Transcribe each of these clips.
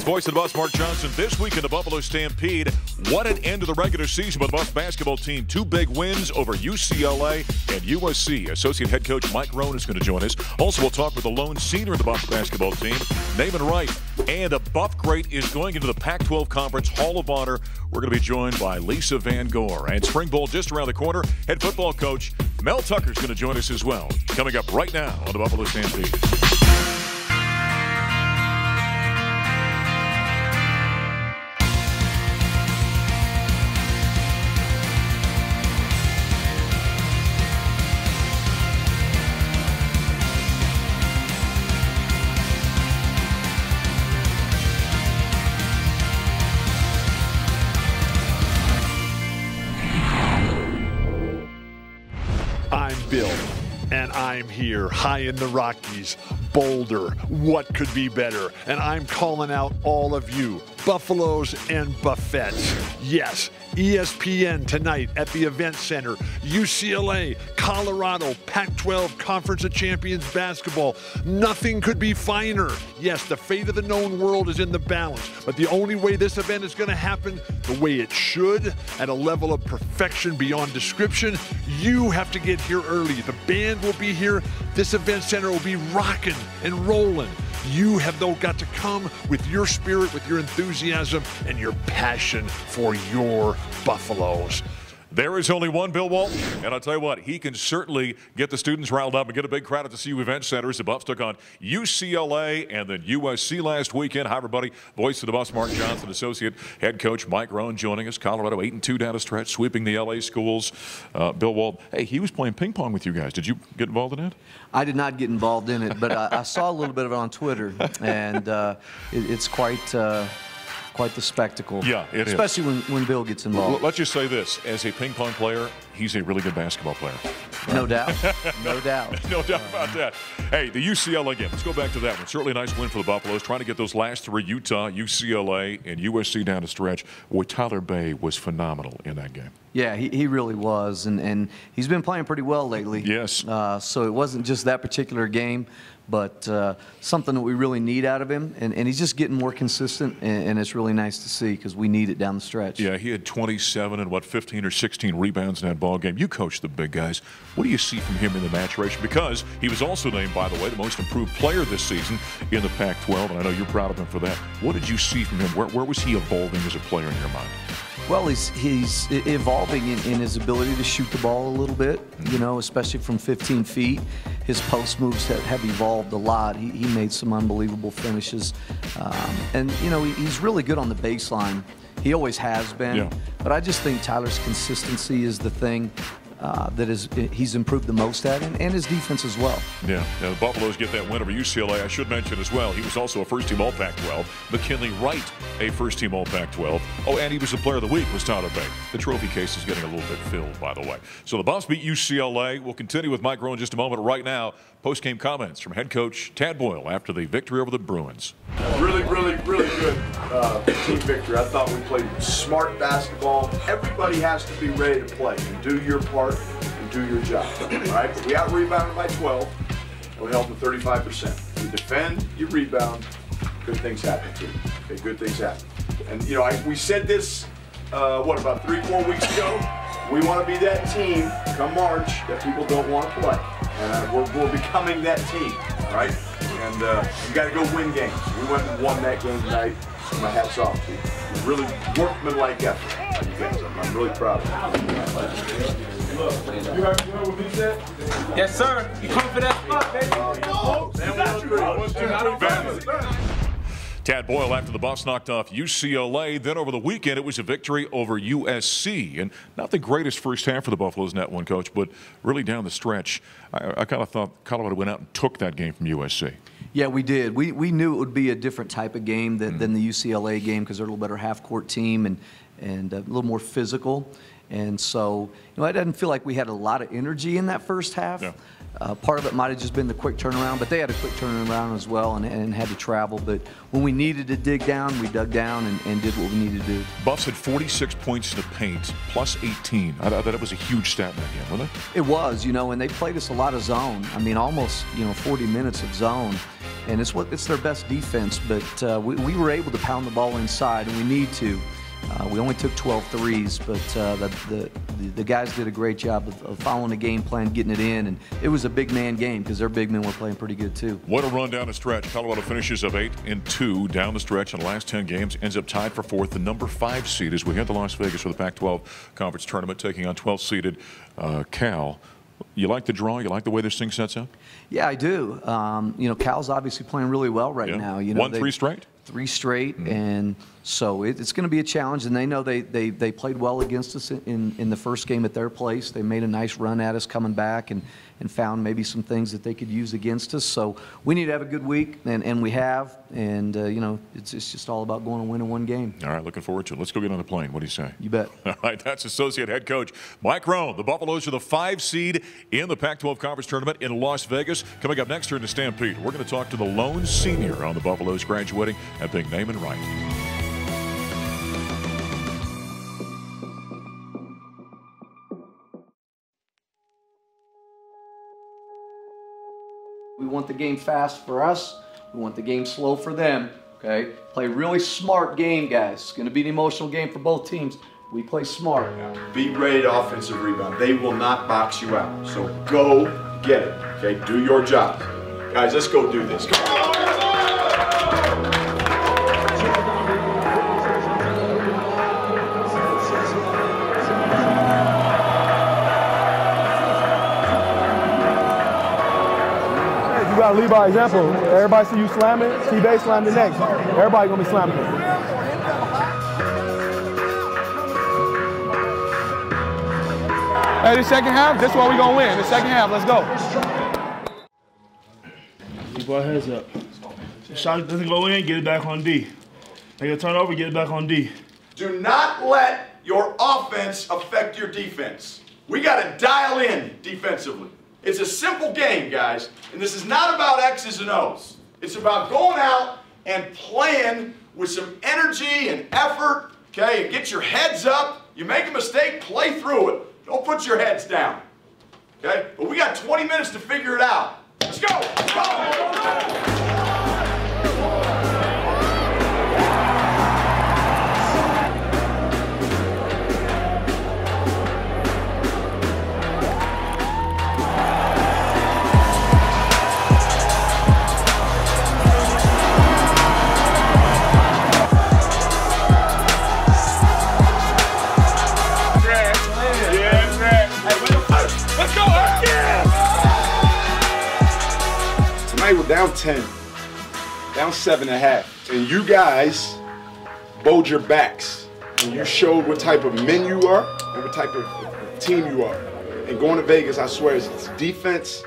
voice of the Buffs, Mark Johnson. This week in the Buffalo Stampede, what an end to the regular season by the Buffs basketball team. 2 big wins over UCLA and USC. Associate head coach Mike Rohn is going to join us. Also, we'll talk with the lone senior of the Buffs basketball team, Namon Wright. And a Buff great is going into the Pac-12 Conference Hall of Honor. We're going to be joined by Lisa Van Goor. And spring bowl just around the corner. Head football coach Mel Tucker is going to join us as well. Coming up right now on the Buffalo Stampede. Bill, and I'm here high in the Rockies, Boulder. What could be better? And I'm calling out all of you, Buffaloes and Buffettes. Yes, ESPN tonight at the Event Center, UCLA, Colorado, Pac-12 Conference of Champions basketball. Nothing could be finer. Yes, the fate of the known world is in the balance, but the only way this event is going to happen, the way it should, at a level of perfection beyond description, you have to get here early. The band will be here. This Event Center will be rocking and rolling. You have, though, got to come with your spirit, with your enthusiasm, and your passion for your Buffaloes. There is only one Bill Walton, and I'll tell you what, he can certainly get the students riled up and get a big crowd at the CU Event Center as the Buffs took on UCLA and then USC last weekend. Hi, everybody. Voice of the Buffs, Mark Johnson, associate head coach Mike Rohn joining us. Colorado 8-2 down the stretch, sweeping the LA schools. Bill Walton, hey, he was playing ping pong with you guys. Did you get involved in it? I did not get involved in it, but I saw a little bit of it on Twitter, and it's quite the spectacle. Yeah, it is. Especially when Bill gets involved. Let's just say this. As a ping pong player, he's a really good basketball player. Right? No doubt. No doubt. No doubt about that. Hey, the UCLA game. Let's go back to that one. Certainly a nice win for the Buffaloes, trying to get those last 3, Utah, UCLA, and USC down the stretch. Boy, Tyler Bay was phenomenal in that game. Yeah, he really was, and he's been playing pretty well lately. Yes. So it wasn't just that particular game, but something that we really need out of him, and he's just getting more consistent, and it's really nice to see because we need it down the stretch. Yeah, he had 27 and 15 or 16 rebounds in that ball game. You coach the big guys. What do you see from him in the maturation? Because he was also named, by the way, the most improved player this season in the Pac-12, and I know you're proud of him for that. What did you see from him? Where was he evolving as a player in your mind? Well, he's evolving in his ability to shoot the ball a little bit, you know, especially from 15 feet. His post moves have evolved a lot. He made some unbelievable finishes. And, you know, he's really good on the baseline. He always has been. Yeah. But I just think Tyler's consistency is the thing he's improved the most at, and his defense as well. Yeah, now the Buffaloes get that win over UCLA. I should mention as well, he was also a first-team All-Pac-12. McKinley Wright, a first-team All-Pac-12. Oh, and he was the Player of the Week, was Tyler Bay. The trophy case is getting a little bit filled, by the way. So the Buffs beat UCLA. We'll continue with Mike Rohn in just a moment. Right now, post-game comments from head coach Tad Boyle after the victory over the Bruins. Really good team victory. I thought we played smart basketball. Everybody has to be ready to play and do your part and do your job. All right? But we out-rebounded by 12, and we held them 35%. You defend, you rebound, good things happen to you. Okay, good things happen. And, you know, we said this, about 3-4 weeks ago? We want to be that team, come March, that people don't want to play. And we're becoming that team, all right? And you got to go win games. We went and won that game tonight. So my hat's off to you. Really workmanlike effort. You guys, I'm really proud of you. You heard what he said? Yes, sir. You coming for that spot, baby? Tad Boyle after the Buffs knocked off UCLA. Then over the weekend, it was a victory over USC. And not the greatest first half for the Buffaloes in that one, Coach, but really down the stretch, I kind of thought Colorado went out and took that game from USC. Yeah, we did. We knew it would be a different type of game than the UCLA game because they're a little better half-court team and a little more physical. And so, you know, I didn't feel like we had a lot of energy in that first half. Yeah. Part of it might have just been the quick turnaround, but they had a quick turnaround as well and had to travel. But when we needed to dig down, we dug down and did what we needed to do. Buffs had 46 points in the paint, plus 18. I thought it was a huge stat in that game, wasn't it? It was, you know, and they played us a lot of zone. I mean, almost, 40 minutes of zone. and it's their best defense. But we were able to pound the ball inside, and we need to. We only took 12 threes, but the guys did a great job of following the game plan, getting it in, and it was a big man game because their big men were playing pretty good too. What a run down the stretch. Colorado finishes of 8-2 down the stretch in the last 10 games, ends up tied for 4th, the number 5 seed as we head to Las Vegas for the Pac-12 Conference Tournament, taking on 12-seeded Cal. You like the draw? You like the way this thing sets up? Yeah, I do. You know, Cal's obviously playing really well right now. You know, won 3 straight? 3 straight, and so it's going to be a challenge. And they know they played well against us in the first game at their place. They made a nice run at us coming back and found maybe some things that they could use against us. So we need to have a good week, and we have. And you know, it's just all about going and winning one game. All right, looking forward to it. Let's go get on the plane. What do you say? You bet. All right, that's Associate Head Coach Mike Rohn. The Buffaloes are the 5 seed in the Pac-12 Conference Tournament in Las Vegas. Coming up next here in the Stampede, we're going to talk to the lone senior on the Buffaloes graduating at big Namon Wright. We want the game fast for us. We want the game slow for them. Okay? Play a really smart game, guys. It's going to be an emotional game for both teams. We play smart. Be ready to offensive rebound. They will not box you out. So go get it. Okay? Do your job. Guys, let's go do this. Come on. You gotta lead by example. Everybody see you slamming, T-Bay slam the next. Everybody gonna be slamming. Hey, the second half, this is what we gonna win. The second half, let's go. Keep our heads up. Shot doesn't go in, get it back on D. Make a turnover, get it back on D. Do not let your offense affect your defense. We gotta dial in defensively. It's a simple game, guys, and this is not about X's and O's. It's about going out and playing with some energy and effort, okay, and get your heads up. You make a mistake, play through it. Don't put your heads down, okay? But we got 20 minutes to figure it out. Let's go! Let's go! We're down 10, down 7.5, and you guys bowed your backs, and you showed what type of men you are and what type of team you are. And going to Vegas, I swear, it's defense,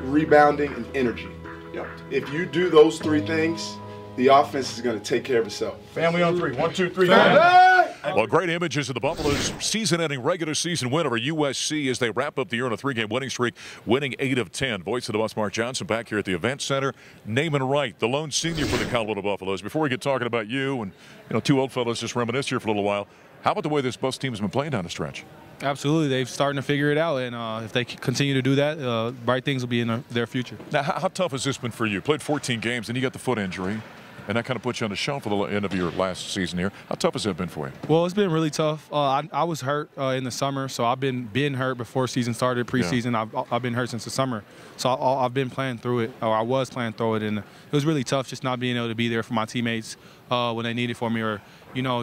rebounding, and energy. Yep. If you do those 3 things, the offense is going to take care of itself. Family on 3. 1, 2, 3. Well, great images of the Buffaloes' season-ending regular season win over USC as they wrap up the year on a 3-game winning streak, winning 8 of 10. Voice of the Bus, Mark Johnson, back here at the event center. Namon Wright, the lone senior for the Colorado Buffaloes. Before we get talking about you and 2 old fellows just reminisce here for a little while, how about the way this Bus team has been playing down the stretch? Absolutely. They're starting to figure it out, and if they continue to do that, bright things will be in their future. Now, how tough has this been for you? Played 14 games, and you got the foot injury. And that kind of puts you on the shelf for the end of your last season here. How tough has that been for you? Well, it's been really tough. I was hurt in the summer, so I've been hurt before season started. Preseason, yeah. I've been hurt since the summer. So I've been playing through it, or I was playing through it, and it was really tough just not being able to be there for my teammates when they needed for me, or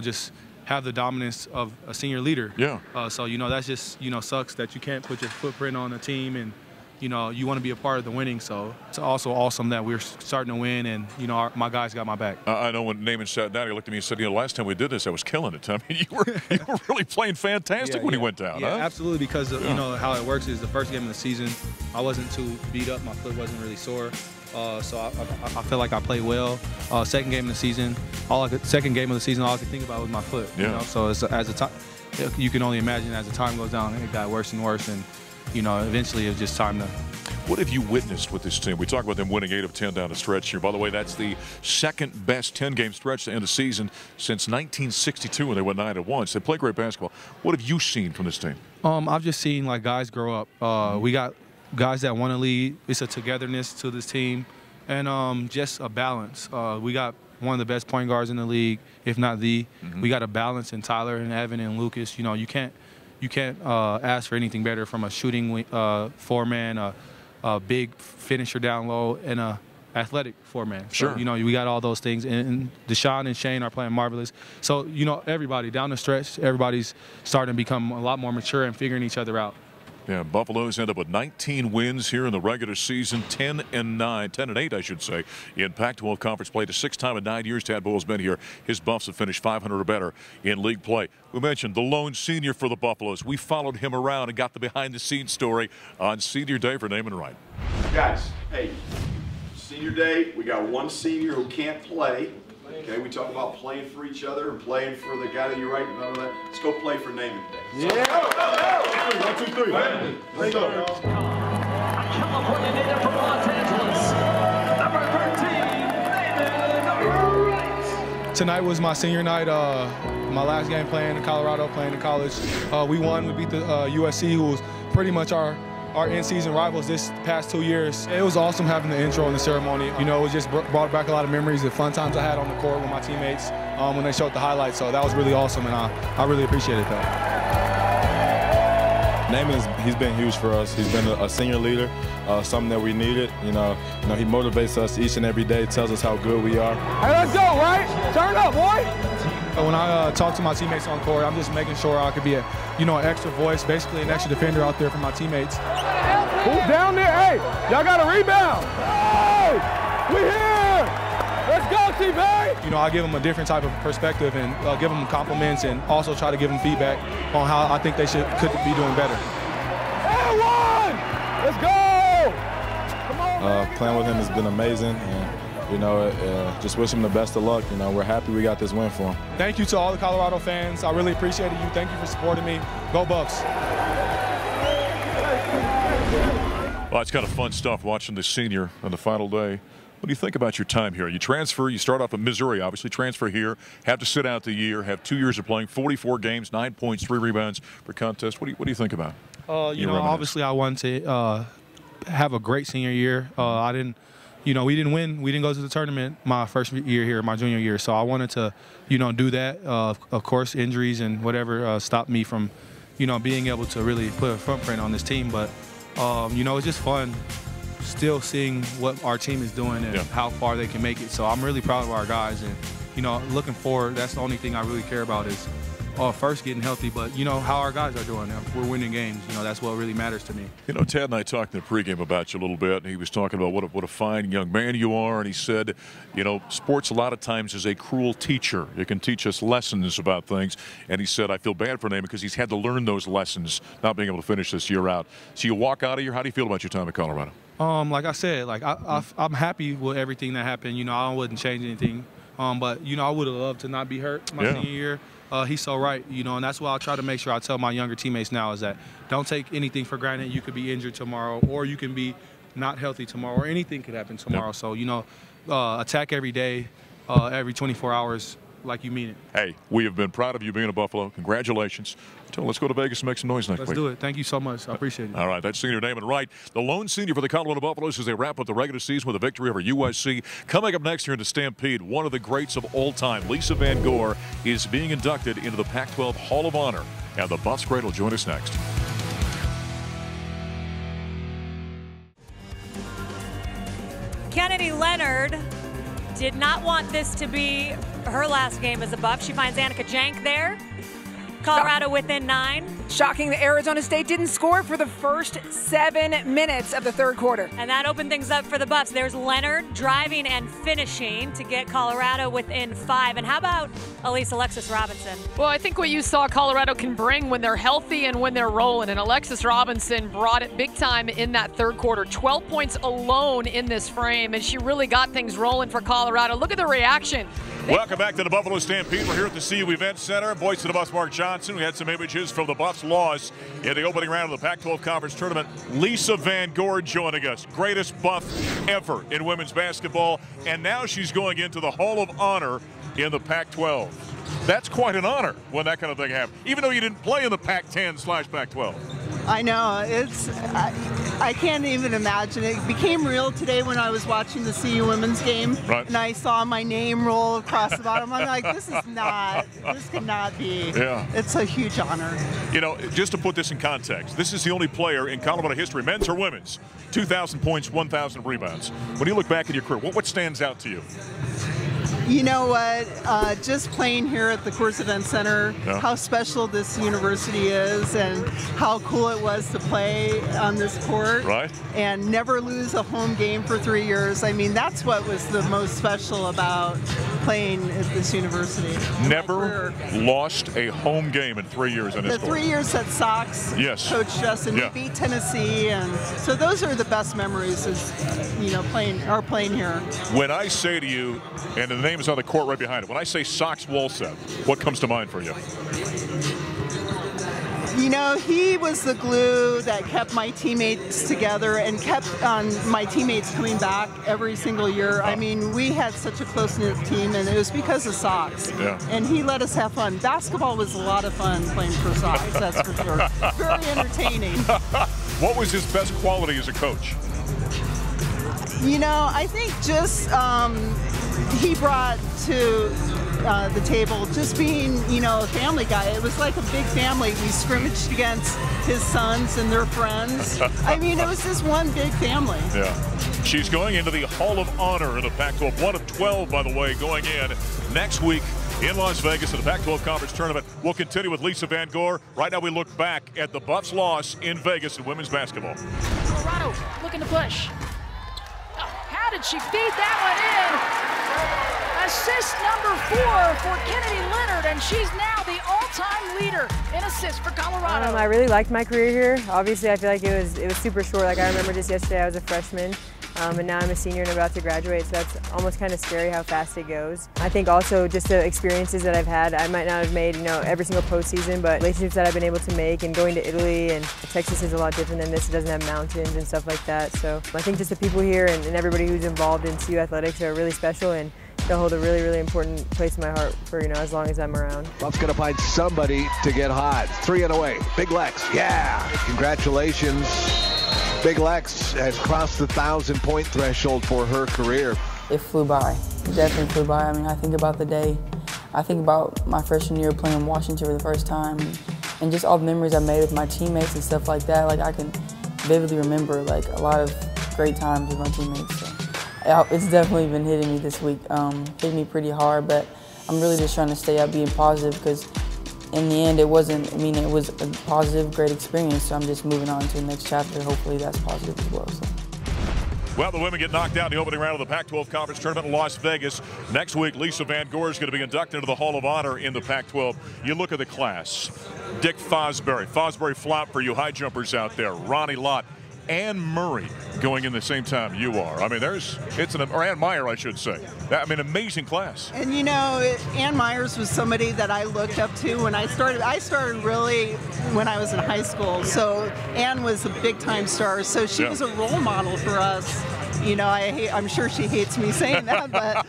just have the dominance of a senior leader. Yeah. So that's just sucks that you can't put your footprint on the team and. You want to be a part of the winning, so it's also awesome that we're starting to win, and my guys got my back. I know when Namon sat down, he looked at me and said, last time we did this, I was killing it. I mean, you were really playing fantastic when he went down. Yeah, huh? Absolutely, because how it works is the first game of the season, I wasn't too beat up, my foot wasn't really sore, so I feel like I played well. Second game of the season, all I could think about was my foot. Yeah. So you can only imagine as the time goes down, it got worse and worse, and eventually it was just time to. What have you witnessed with this team? We talk about them winning 8 of 10 down the stretch here. By the way, that's the second best 10-game stretch to end the season since 1962 when they went 9-1. So they play great basketball. What have you seen from this team? I've just seen guys grow up. We got guys that want to lead. It's a togetherness to this team. and just a balance. We got one of the best point guards in the league, if not the. We got a balance in Tyler and Evan and Lucas. You know, you can't ask for anything better from a shooting four-man, a big finisher down low, and a athletic four-man. Sure. So, you know, we got all those things, and Deshaun and Shane are playing marvelous. So, you know, everybody down the stretch, everybody's starting to become a lot more mature and figuring each other out. Yeah, Buffaloes end up with 19 wins here in the regular season, 10-8, I should say, in Pac-12 conference play. The 6th time in 9 years Tadpole's been here. His Buffs have finished 500 or better in league play. We mentioned the lone senior for the Buffaloes. We followed him around and got the behind-the-scenes story on senior day for Namon Wright. Guys, hey, senior day, we got one senior who can't play. Okay, we talk about playing for each other and playing for the guy that you're right about that. Let's go play for Namon today. Yeah. 1, 2, 3. Let's go. California native from Los Angeles, number 13, Namon Wright. Tonight was my senior night. My last game playing in Colorado, playing in college. We won. We beat the USC, who was pretty much our in-season rivals this past 2 years. It was awesome having the intro and the ceremony. You know, it just brought back a lot of memories, the fun times I had on the court with my teammates when they showed the highlights. So that was really awesome, and I really appreciated that. Namon, he's been huge for us. He's been a senior leader, something that we needed. You know, he motivates us each and every day, tells us how good we are. Hey, let's go, right? Turn up, boy. When I talk to my teammates on court, I'm just making sure I could be an extra voice, basically an extra defender out there for my teammates. Who's down there? Hey, y'all got a rebound. Hey, we here. Let's go, T-Bay. You know, I give them a different type of perspective and give them compliments and also try to give them feedback on how I think they could be doing better. Hey, one. Let's go. Come on, man. Playing with him has been amazing. And, you know, just wish him the best of luck. You know, we're happy we got this win for him. Thank you to all the Colorado fans. I really appreciate you. Thank you for supporting me. Go Buffs. Well, it's kind of fun stuff watching the senior on the final day. What do you think about your time here? You transfer, you start off in Missouri, obviously, transfer here, have to sit out the year, have 2 years of playing, 44 games, 9 points, 3 rebounds per contest. What do you think about? You know, obviously I wanted to have a great senior year. We didn't win. We didn't go to the tournament my first year here, my junior year. So I wanted to, do that. Of course, injuries and whatever stopped me from, being able to really put a footprint on this team. But, it's just fun still seeing what our team is doing and how far they can make it. So I'm really proud of our guys. And, looking forward, that's the only thing I really care about is first getting healthy, but how our guys are doing. If we're winning games, that's what really matters to me. Tad and I talked in the pregame about you a little bit, and he was talking about what a fine young man you are, and he said, sports a lot of times is a cruel teacher. It can teach us lessons about things, and he said, I feel bad for Namon because he's had to learn those lessons, not being able to finish this year out. So you walk out of here, how do you feel about your time at Colorado? Like I said, I'm happy with everything that happened. I wouldn't change anything, but I would have loved to not be hurt my senior year. He's so right, and that's why I try to make sure I tell my younger teammates now is that don't take anything for granted. You could be injured tomorrow, or you can be not healthy tomorrow, or anything could happen tomorrow. So, attack every day, every 24 hours like you mean it. Hey, we have been proud of you being a Buffalo. Congratulations. Let's go to Vegas and make some noise next week. Let's do it. Thank you so much. I appreciate it. All right, that's senior Namon Wright, the lone senior for the Colorado Buffaloes as they wrap up the regular season with a victory over USC. Coming up next here in the Stampede, one of the greats of all time, Lisa Van Goor, is being inducted into the Pac-12 Hall of Honor. And the Buffs great will join us next. Kennedy Leonard did not want this to be her last game as a Buff. She finds Annika Jank there. Colorado within 9. Shocking that Arizona State didn't score for the first 7 minutes of the third quarter. And that opened things up for the Buffs. There's Leonard driving and finishing to get Colorado within 5. And how about Alexis Robinson? Well, I think what you saw Colorado can bring when they're healthy and when they're rolling. And Alexis Robinson brought it big time in that third quarter. 12 points alone in this frame, and she really got things rolling for Colorado. Look at the reaction. Welcome back to the Buffalo Stampede. We're here at the CU Event Center. Voice of the Buffs, Mark Johnson. We had some images from the Buffs' loss in the opening round of the Pac-12 Conference Tournament. Lisa Van Goor joining us. Greatest Buff ever in women's basketball. And now she's going into the Hall of Honor in the Pac-12. That's quite an honor when that kind of thing happens, even though you didn't play in the Pac-10/Pac-12. I know. I can't even imagine. It became real today when I was watching the CU women's game, and I saw my name roll across the bottom. I'm like, this cannot be. Yeah. It's a huge honor. You know, just to put this in context, this is the only player in Colorado history, men's or women's, 2,000 points, 1,000 rebounds. When you look back at your career, what stands out to you? You know what? Just playing here at the Coors Event Center, how special this university is, and how cool it was to play on this court, and never lose a home game for 3 years. I mean, that's what was the most special about playing at this university. Never lost a home game in 3 years in this court. The 3 years that Sox coached us, and we beat Tennessee, and so those are the best memories. Is playing here. When I say to you, and the name is on the court right behind it, when I say Sox Wolstead, what comes to mind for you? You know, he was the glue that kept my teammates together and kept my teammates coming back every single year. I mean, we had such a close-knit team, and it was because of Sox. And he let us have fun. Basketball was a lot of fun playing for Sox, that's for sure. Very entertaining. What was his best quality as a coach? You know, I think just he brought to the table just being, a family guy. It was like a big family. We scrimmaged against his sons and their friends. I mean, it was just one big family. Yeah. She's going into the Hall of Honor in the Pac-12. 1 of 12, by the way, going in next week in Las Vegas in the Pac-12 Conference Tournament. We'll continue with Lisa Van Goor. Right now we look back at the Buffs' loss in Vegas in women's basketball. Colorado looking to push. How did she feed that one in? Assist number 4 for Kennedy Leonard, and she's now the all-time leader in assists for Colorado. I really liked my career here. Obviously, I feel like it was super short. Like I remember just yesterday, I was a freshman, and now I'm a senior and about to graduate. So that's almost kind of scary how fast it goes. I think also just the experiences that I've had. I might not have made every single postseason, but relationships that I've been able to make, and going to Italy and Texas is a lot different than this. It doesn't have mountains and stuff like that. So I think just the people here and everybody who's involved in CU athletics are really special, and they'll hold a really, really important place in my heart for, as long as I'm around. Buff's going to find somebody to get hot. 3 and away. Big Lex, yeah. Congratulations. Big Lex has crossed the 1,000-point threshold for her career. It flew by. It definitely flew by. I mean, I think about the day. I think about my freshman year playing in Washington for the first time, and just all the memories I made with my teammates and stuff like that. Like, I can vividly remember, a lot of great times with my teammates. So. It's definitely been hitting me this week, hit me pretty hard, but I'm really just trying to stay up being positive, because in the end it was a positive, great experience, so I'm just moving on to the next chapter. Hopefully that's positive as well. So. Well, the women get knocked out in the opening round of the Pac-12 Conference Tournament in Las Vegas. Next week, Lisa Van Goor is going to be inducted into the Hall of Honor in the Pac-12. You look at the class. Dick Fosbury flopped for you high jumpers out there. Ronnie Lott. Ann Murray going in the same time you are. I mean, or Ann Meyer, I should say. Amazing class. And Ann Myers was somebody that I looked up to when I started. I started really when I was in high school. So Ann was a big time star. So she was a role model for us. I'm sure she hates me saying that, but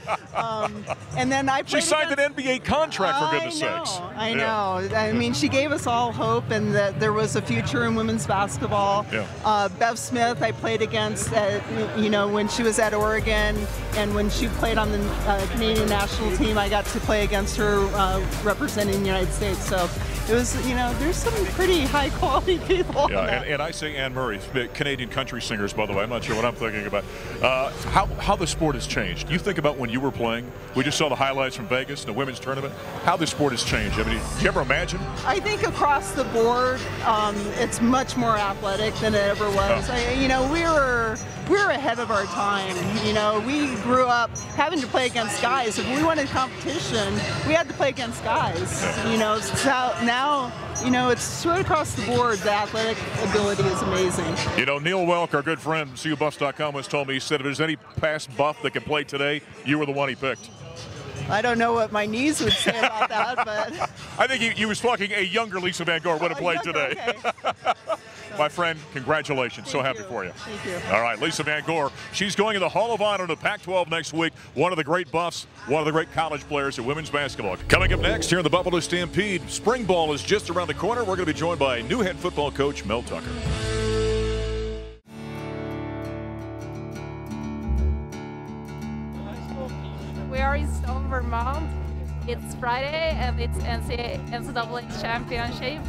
and then I played. She signed an NBA contract, for goodness sakes. I know. I mean, she gave us all hope, and that there was a future in women's basketball. Bev Smith, I played against, when she was at Oregon, and when she played on the Canadian national team, I got to play against her representing the United States. So it was, there's some pretty high quality people. And I say Ann Murray, Canadian country singers, by the way. I'm not sure what I'm thinking about. How the sport has changed. You think about when you were playing. We just saw the highlights from Vegas, the women's tournament. How the sport has changed. I mean, do you ever imagine? I think across the board, it's much more athletic than it ever was. We were ahead of our time. We grew up having to play against guys. If we wanted competition, we had to play against guys. So now, it's sort of across the board. The athletic ability is amazing. Neil Welk, our good friend, CUBuffs.com, has told me, he said if there's any past Buff that can play today, you were the one he picked. I don't know what my knees would say about that, but I think he was talking a younger Lisa Van Goor would have played today. Okay. My friend, congratulations. So happy for you. Thank you. All right, Lisa Van Goor. She's going in the Hall of Honor to Pac-12 next week. One of the great Buffs, one of the great college players in women's basketball. Coming up next here in the Buffalo Stampede, spring ball is just around the corner. We're going to be joined by new head football coach Mel Tucker. It's Friday and it's NCAA Championships.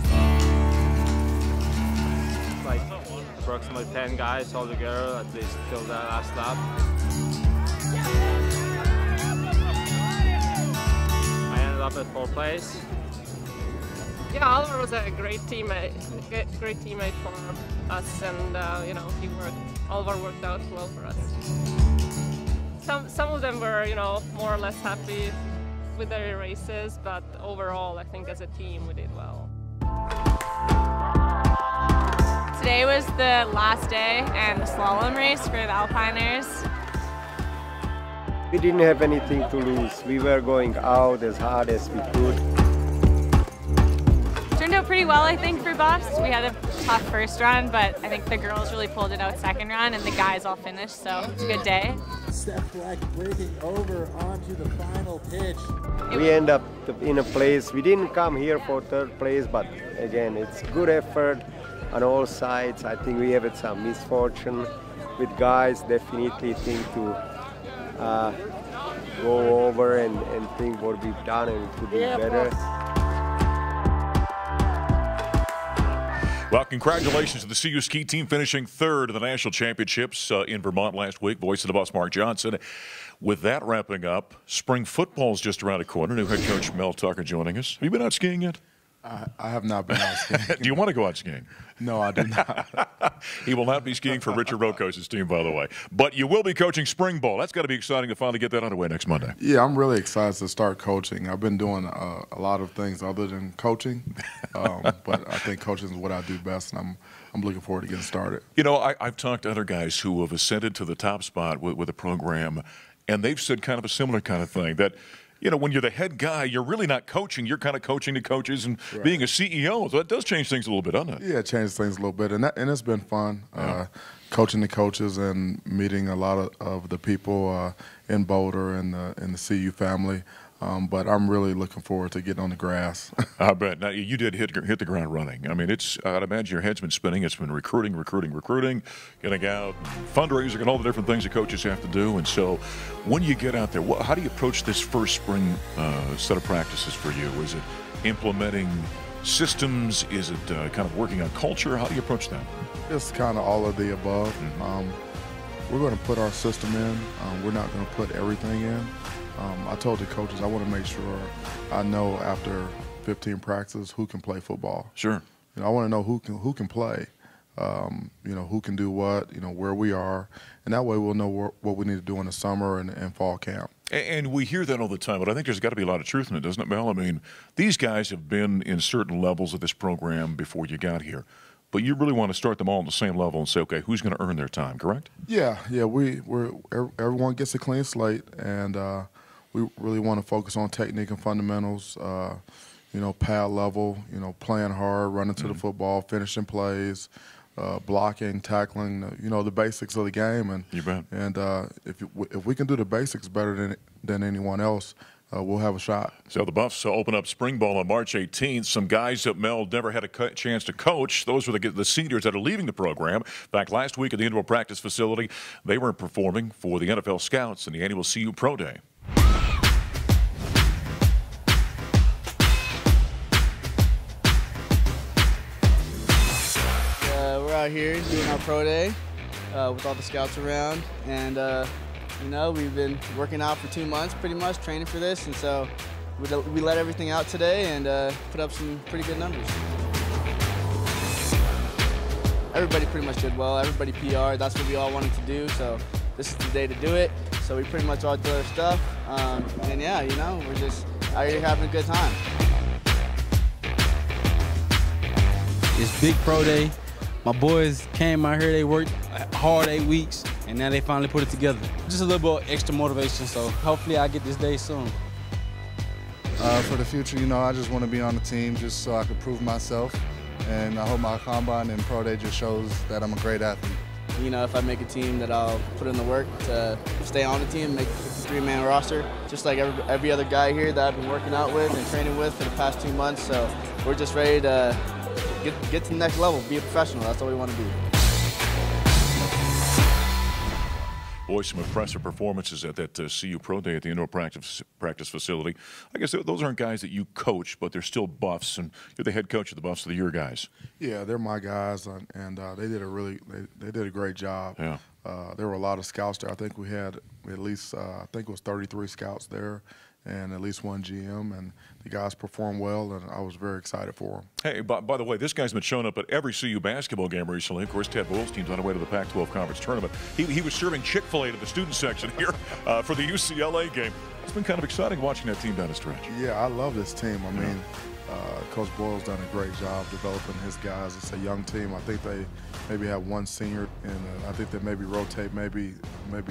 Like approximately 10 guys all together, at least till the last lap. I ended up at 4th place. Yeah, Oliver was a great teammate for us, and you know, Oliver worked out well for us. Some of them were, you know, more or less happy with their races, but overall, I think as a team we did well. Today was the last day and the slalom race for the Alpiners. We didn't have anything to lose. We were going out as hard as we could. Turned out pretty well, I think, for Buffs. We had a tough first run, but I think the girls really pulled it out second run, and the guys all finished, so it's a good day. Steph Black breaking over onto the final pitch. We end up in a place, we didn't come here for 3rd place, but again, it's good effort on all sides. I think we have some misfortune with guys, definitely think to go over and think what we've done and it could be better. Well, congratulations to the CU ski team finishing 3rd in the national championships in Vermont last week. Voice of the Buffs, Mark Johnson. With that wrapping up, spring football's just around the corner. New head coach Mel Tucker joining us. Have you been out skiing yet? I have not been out skiing. Do you want to go out skiing? No, I do not. He will not be skiing for Richard Roko's team, by the way. But you will be coaching spring ball. That's got to be exciting to finally get that underway next Monday. Yeah, I'm really excited to start coaching. I've been doing a lot of things other than coaching, but I think coaching is what I do best, and I'm looking forward to getting started. You know, I've talked to other guys who have ascended to the top spot with a program, and they've said kind of a similar kind of thing, that you know, when you're the head guy, you're really not coaching. You're kind of coaching the coaches and being a CEO. So that does change things a little bit, doesn't it? Yeah, it changes things a little bit. And it's been fun, coaching the coaches and meeting a lot of the people in Boulder and the CU family. But I'm really looking forward to getting on the grass. I bet. Now, you did hit the ground running. I mean, I'd imagine your head's been spinning. It's been recruiting, getting out, fundraising, and all the different things the coaches have to do. And so when you get out there, how do you approach this first spring set of practices for you? Is it implementing systems? Is it kind of working on culture? How do you approach that? It's kind of all of the above. We're going to put our system in. We're not going to put everything in. I told the coaches I want to make sure I know after 15 practices who can play football. Sure. You know, I want to know who can play. You know, who can do what. You know, where we are, and that way we'll know what we need to do in the summer and fall camp. And we hear that all the time, but I think there's got to be a lot of truth in it, doesn't it, Mel? I mean, these guys have been in certain levels of this program before you got here. But you really want to start them all on the same level and say, okay, who's going to earn their time, correct? Yeah. Everyone gets a clean slate, and we really want to focus on technique and fundamentals, you know, pad level, you know, playing hard, running to the football, finishing plays, blocking, tackling, you know, the basics of the game. And you bet. And if we can do the basics better than anyone else, we'll have a shot. So the Buffs open up spring ball on March 18th. Some guys that Mel never had a chance to coach. Those were the seniors that are leaving the program. In fact, last week at the indoor practice facility, they were performing for the NFL Scouts in the annual CU Pro Day. We're out here doing our Pro Day with all the scouts around, and you know, we've been working out for 2 months pretty much, training for this, and so we let everything out today and put up some pretty good numbers. Everybody pretty much did well. Everybody PR'd. That's what we all wanted to do, so this is the day to do it. So we pretty much all did our stuff, and yeah, you know, we're just out here having a good time. It's big pro day. My boys came out here, they worked hard 8 weeks, and now they finally put it together. Just a little bit extra motivation, so hopefully I get this day soon. For the future, you know, I just want to be on the team just so I can prove myself, and I hope my combine and pro day just shows that I'm a great athlete. You know, if I make a team, that I'll put in the work to stay on the team, make a 53-man roster, just like every other guy here that I've been working out with and training with for the past 2 months. So we're just ready to get to the next level, be a professional. That's all we want to be. Boy, some impressive performances at that CU Pro Day at the indoor practice facility. I guess those aren't guys that you coach, but they're still Buffs, and you're the head coach of the Buffs of the Year guys. Yeah, they're my guys, and they did a great job. Yeah. There were a lot of scouts there. I think we had at least I think it was 33 scouts there, and at least one GM, and the guys performed well, and I was very excited for them. Hey, by the way, this guy's been showing up at every CU basketball game recently. Of course, Ted Boylstein's on the way to the Pac-12 Conference Tournament. He was serving Chick-fil-A to the student section here for the UCLA game. It's been kind of exciting watching that team down the stretch. Yeah, I love this team. I mean, Coach Boyle's done a great job developing his guys. It's a young team. I think they maybe have one senior, and I think they maybe rotate maybe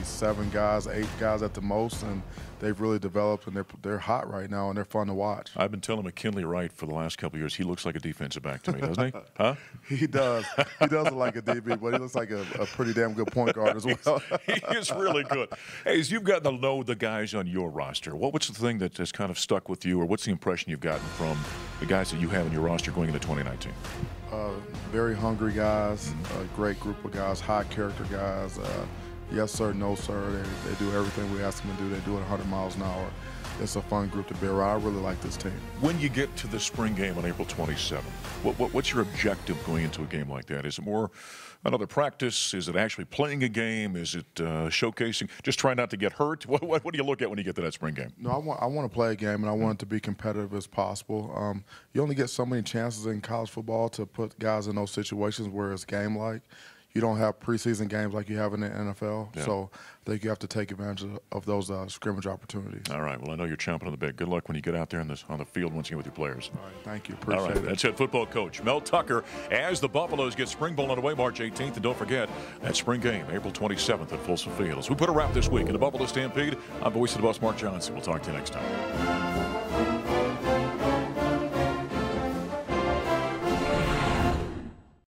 7 guys, 8 guys at the most, and they've really developed, and they're hot right now, and they're fun to watch. I've been telling McKinley Wright for the last couple of years, he looks like a defensive back to me, doesn't he? Huh? He does. He does look like a DB, but he looks like a pretty damn good point guard as well. He is really good. Hey, as you've gotten to know the guys on your roster, what's the thing that has kind of stuck with you, or what's the impression you've gotten from the guys that you have in your roster going into 2019? Very hungry guys, a great group of guys, high character guys. Yes, sir, no, sir. They do everything we ask them to do. They do it 100 miles an hour. It's a fun group to be around. I really like this team. When you get to the spring game on April 27th, what's your objective going into a game like that? Is it more another practice? Is it actually playing a game? Is it showcasing? Just trying not to get hurt? What do you look at when you get to that spring game? No, I want to play a game, and I want it to be competitive as possible. You only get so many chances in college football to put guys in those situations where it's game-like. You don't have preseason games like you have in the NFL, Yeah. so I think you have to take advantage of those scrimmage opportunities. All right. Well, I know you're chomping on the bit. Good luck when you get out there on the field once you get with your players. All right. Thank you. Appreciate All right. it. That's head football coach Mel Tucker as the Buffaloes get spring ball underway March 18th. And don't forget that spring game, April 27th at Folsom Field. As we put a wrap this week in the Buffalo Stampede, I'm voice of the Buffs, Mark Johnson. We'll talk to you next time.